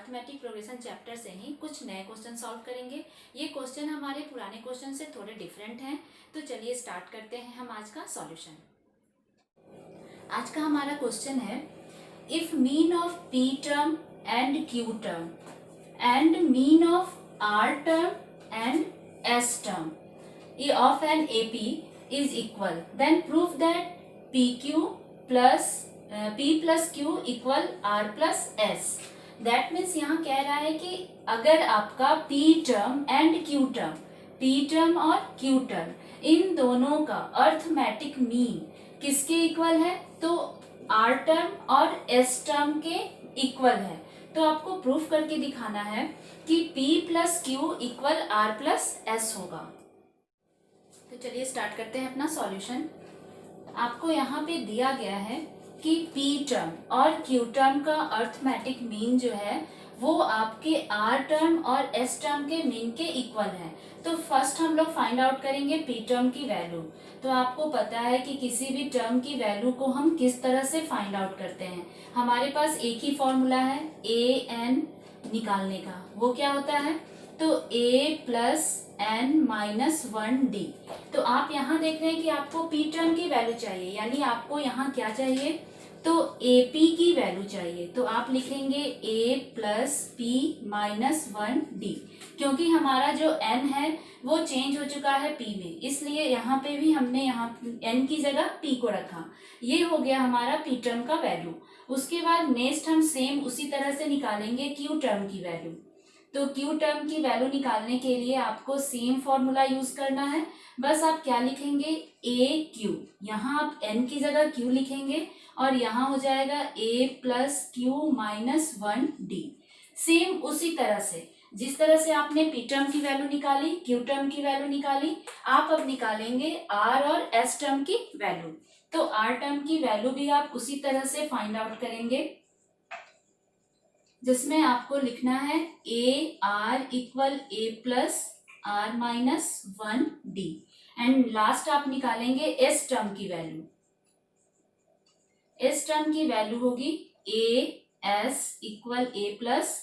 Arithmetic progression chapter से ही कुछ नए क्वेश्चन सॉल्व करेंगे। ये क्वेश्चन हमारे पुराने क्वेश्चन से थोड़े डिफरेंट हैं, तो चलिए स्टार्ट करते हैं हम आज का सॉल्यूशन। आज का हमारा क्वेश्चन है, if mean of P term and Q term and mean of R term and S term of an AP is equal, then prove that PQ plus P plus Q equal R plus S. That means यहाँ कह रहा है कि अगर आपका P term and Q term, P term और Q term in दोनों का अर्थमेटिक मीन किसके इक्वल है, तो R टर्म और S टर्म के इक्वल है, तो आपको प्रूफ करके दिखाना है कि P plus Q equal R plus S होगा। तो चलिए स्टार्ट करते हैं अपना सॉल्यूशन। आपको यहाँ पे दिया गया है कि P टर्म और Q टर्म का अर्थमेटिक मीन जो है वो आपके R टर्म और S टर्म के मीन के इक्वल है। तो फर्स्ट हम लोग फाइंड आउट करेंगे P टर्म की वैल्यू। तो आपको पता है कि किसी भी टर्म की वैल्यू को हम किस तरह से फाइंड आउट करते हैं। हमारे पास एक ही फॉर्मूला है an निकालने का, वो क्या होता है, तो a plus n minus 1d। तो आप यहाँ देख रहे हैं कि आपको P टर्म की वैल्यू चाहिए, यानी आपको यहाँ क्या चाहिए, तो AP की वैल्यू चाहिए। तो आप लिखेंगे a plus P minus 1d, क्योंकि हमारा जो n है वो चेंज हो चुका है P में, इसलिए यहाँ पे भी हमने यहाँ n की जगह P को रखा। ये हो गया हमारा P टर्म का वैल्यू। उसके बाद नेक्स्ट हम सेम उसी तरह से निकालेंगे Q टर्म की वैल्यू। तो Q टर्म की वैल्यू निकालने के लिए आपको सेम फॉर्मूला यूज करना है। बस आप क्या लिखेंगे, AQ, यहाँ आप n की जगह Q लिखेंगे और यहाँ हो जाएगा a plus Q minus 1d। Same उसी तरह से जिस तरह से आपने P टर्म की वैल्यू निकाली, Q टर्म की वैल्यू निकाली, आप अब निकालेंगे R और S टर्म की वैल्यू। तो R टर्म की वैल्यू भी आप उसी तरह से फाइंड आउट करेंगे, जिसमें आपको लिखना है AR equal A plus R minus 1d and last आप निकालेंगे S टर्म की वैल्यू। S टर्म की वैल्यू होगी AS equal A plus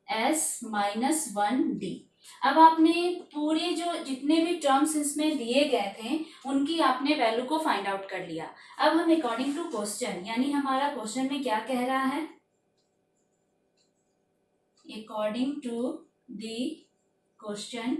S minus 1d। अब आपने पूरे जो जितने भी टर्म्स इसमें दिए गए थे उनकी आपने वैल्यू को फाइंड आउट कर लिया। अब हम अकॉर्डिंग टू क्वेश्चन, यानी हमारा क्वेश्चन में क्या कह रहा है, according to the question,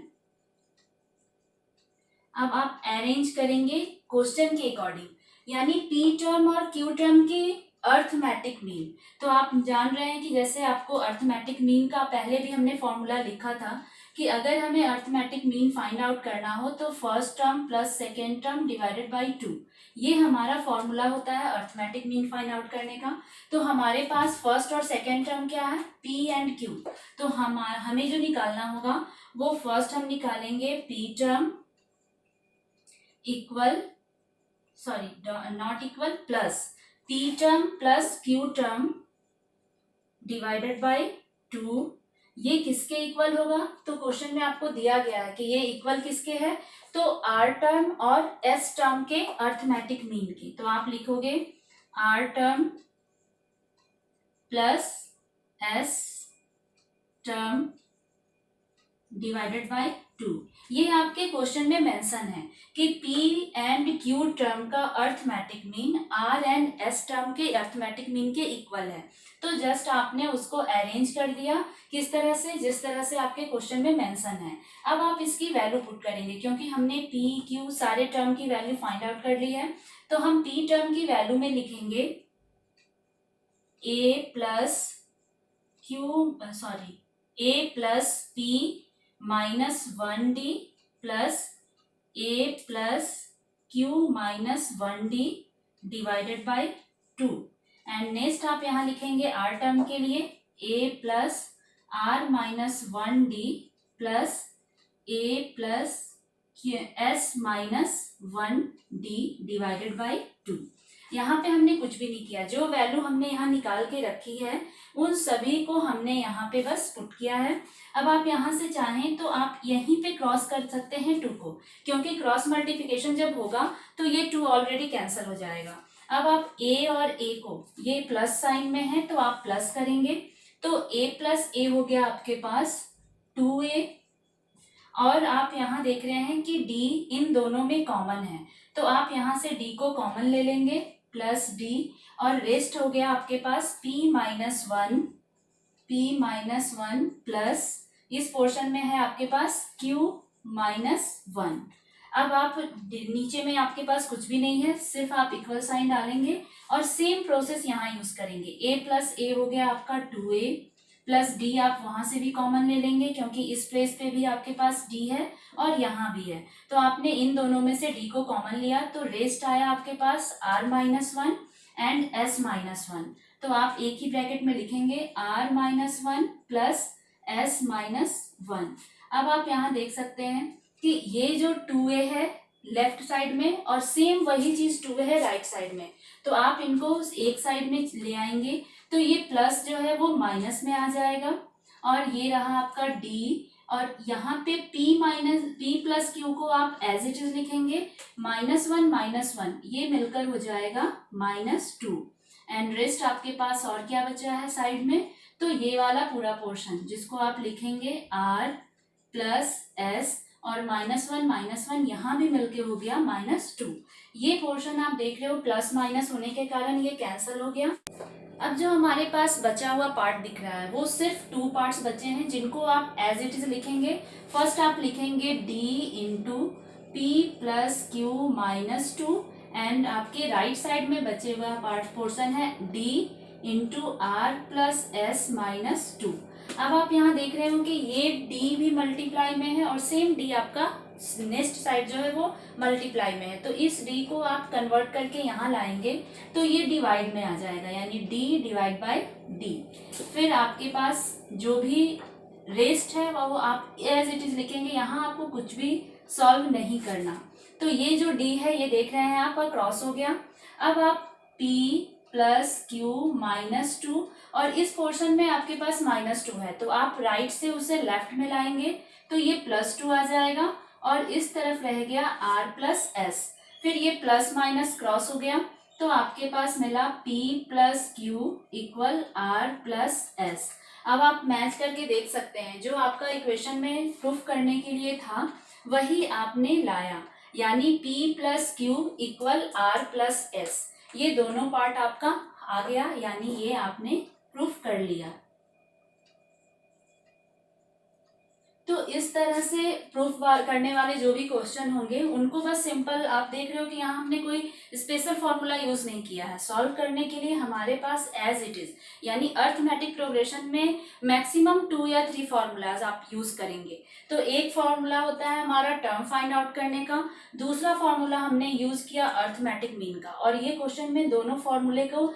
अब आप अरेंज करेंगे क्वेश्चन के अकॉर्डिंग, यानी P टर्म और Q टर्म की अर्थमेटिक मीन। तो आप जान रहे हैं कि जैसे आपको अर्थमेटिक मीन का पहले भी हमने फॉर्मूला लिखा था कि अगर हमें अर्थमेटिक मीन फाइंड आउट करना हो तो first term plus second term divided by 2, ये हमारा फॉर्मूला होता है अर्थमेटिक मीन फाइंड आउट करने का। तो हमारे पास फर्स्ट और सेकेंड टर्म क्या है, P एंड Q। तो हमें जो निकालना होगा वो फर्स्ट हम निकालेंगे P term equal, sorry not equal, plus P term plus Q term divided by 2। ये किसके इक्वल होगा, तो क्वेश्चन में आपको दिया गया है कि ये इक्वल किसके है, तो R टर्म और S टर्म के अर्थमेटिक मीन की। तो आप लिखोगे R term plus S term divided by 2। ये आपके क्वेश्चन में मेंशन है कि P एंड Q टर्म का arithmetic mean R and S term के अर्थमेटिक मीन के इक्वल है। तो जस्ट आपने उसको अरेंज कर दिया किस तरह से, जिस तरह से आपके क्वेश्चन में मेंशन है। अब आप इसकी वैल्यू पुट करेंगे, क्योंकि हमने P Q सारे टर्म की वैल्यू फाइंड आउट कर ली है। तो हम P टर्म की वैल्यू में लिखेंगे A plus P minus 1d plus A plus Q minus 1d divided by 2। And next आप यहाँ लिखेंगे R टर्म के लिए A plus R minus 1d plus A plus S minus 1d divided by 2। यहाँ पे हमने कुछ भी नहीं किया, जो वैल्यू हमने यहाँ निकाल के रखी है उन सभी को हमने यहाँ पे बस पुट किया है। अब आप यहाँ से चाहें तो आप यहीं पे क्रॉस कर सकते हैं 2 को, क्योंकि क्रॉस मल्टीप्लिकेशन जब होगा तो ये 2 ऑलरेडी कैंसिल हो जाएगा। अब आप A और A को, ये प्लस साइन में है तो आप प्लस करेंगे, तो a प्लस ए हो गया आपके पास 2a, और आप यहाँ देख रहे हैं कि d इन दोनों में कॉमन है, तो आप यहाँ से d को कॉमन ले लेंगे प्लस d, और रेस्ट हो गया आपके पास p माइनस वन प्लस इस पोर्शन में है आपके पास q माइनस 1। अब आप नीचे में आपके पास कुछ भी नहीं है, सिर्फ आप इक्वल साइन डालेंगे और सेम प्रोसेस यहाँ यूज करेंगे। a प्लस ए हो गया आपका 2a प्लस डी, आप वहां से भी कॉमन ले लेंगे क्योंकि इस प्लेस पे भी आपके पास डी है और यहाँ भी है, तो आपने इन दोनों में से डी को कॉमन लिया, तो रेस्ट आया आपके पास r minus 1 and s minus 1। तो आप एक ही ब्रैकेट में लिखेंगे r minus 1 plus s minus 1। अब आप यहाँ देख सकते हैं कि ये जो 2a है लेफ्ट साइड में और सेम वही चीज 2a है राइट साइड में, तो आप इनको एक साइड में ले आएंगे, तो ये प्लस जो है वो माइनस में आ जाएगा, और ये रहा आपका d, और यहाँ पे p प्लस q को आप एज इट इज लिखेंगे -1 ये मिलकर हो जाएगा -2, एंड रेस्ट आपके पास और क्या बचा है साइड में, तो ये वाला पूरा पोर्शन जिसको आप लिखेंगे r प्लस s, और -1 यहाँ भी मिलके हो गया -2। ये पोर्शन आप देख रहे हो प्लस माइनस होने के कारण ये कैंसिल हो गया। अब जो हमारे पास बचा हुआ पार्ट दिख रहा है वो सिर्फ 2 पार्ट्स बचे हैं जिनको आप एज इट इज लिखेंगे। फर्स्ट आप लिखेंगे d into P plus Q minus 2, and आपके राइट साइड में बचे हुआ पार्ट पोर्शन है d into R plus S minus 2। अब आप यहाँ देख रहे हो कि ये d भी मल्टीप्लाई में है और सेम d आपका नेक्स्ट साइड जो है वो मल्टीप्लाई में है, तो इस d को आप कन्वर्ट करके यहाँ लाएंगे तो ये डिवाइड में आ जाएगा, यानी d डिवाइड बाय d। फिर आपके पास जो भी रेस्ट है वो आप एज इट इज लिखेंगे, यहाँ आपको कुछ भी सॉल्व नहीं करना। तो ये जो d है ये देख रहे हैं आप क्रॉस हो गया। अब आप p प्लस क्यू माइनस 2, और इस पोर्शन में आपके पास -2 है, तो आप राइट से उसे लेफ्ट में लाएंगे तो ये +2 आ जाएगा, और इस तरफ रह गया r प्लस एस। फिर ये प्लस माइनस क्रॉस हो गया, तो आपके पास मिला p plus Q equal r plus S. अब आप मैच करके देख सकते हैं, जो आपका इक्वेशन में प्रूफ करने के लिए था वही आपने लाया, यानी p plus Q equal r plus S. ये दोनों पार्ट आपका आ गया, यानी ये आपने प्रूफ कर लिया। तो इस तरह से प्रूफ करने वाले जो भी क्वेश्चन होंगे उनको बस सिंपल आप देख रहे हो कि यहाँ हमने कोई स्पेशल फॉर्मूला यूज नहीं किया है। सॉल्व करने के लिए हमारे पास एज इट इज, यानी अर्थमेटिक प्रोग्रेशन में मैक्सिमम 2 या 3 फार्मूलाज आप यूज करेंगे। तो एक फार्मूला होता है हमारा टर्म फाइंड आउट करने का, दूसरा फार्मूला हमने यूज किया अर्थमेटिक मीन का, और ये क्वेश्चन में दोनों फार्मूले को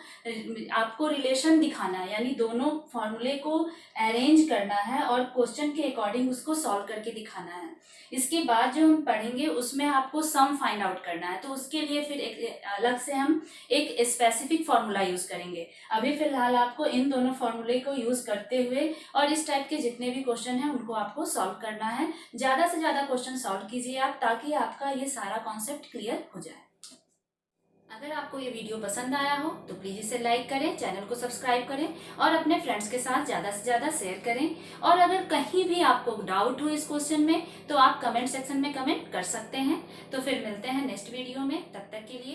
आपको रिलेशन दिखाना है, यानी दोनों फार्मूले को अरेंज करना है और क्वेश्चन के अकॉर्डिंग उसको सॉल्व करके दिखाना है। इसके बाद जो हम पढ़ेंगे उसमें आपको सम फाइंड आउट करना है, तो उसके लिए फिर एक अलग से हम एक स्पेसिफिक फार्मूला यूज करेंगे। अभी फिलहाल आपको इन दोनों फार्मूले को यूज करते हुए और इस टाइप के जितने भी क्वेश्चन हैं उनको आपको सॉल्व करना है। ज्यादा से ज्यादा क्वेश्चन सॉल्व कीजिए आप, ताकि आपका ये सारा कॉन्सेप्ट क्लियर हो जाए। अगर आपको ये वीडियो पसंद आया हो तो प्लीज़ इसे लाइक करें, चैनल को सब्सक्राइब करें और अपने फ्रेंड्स के साथ ज़्यादा से ज़्यादा शेयर करें। और अगर कहीं भी आपको डाउट हो इस क्वेश्चन में तो आप कमेंट सेक्शन में कमेंट कर सकते हैं। तो फिर मिलते हैं नेक्स्ट वीडियो में, तब तक के लिए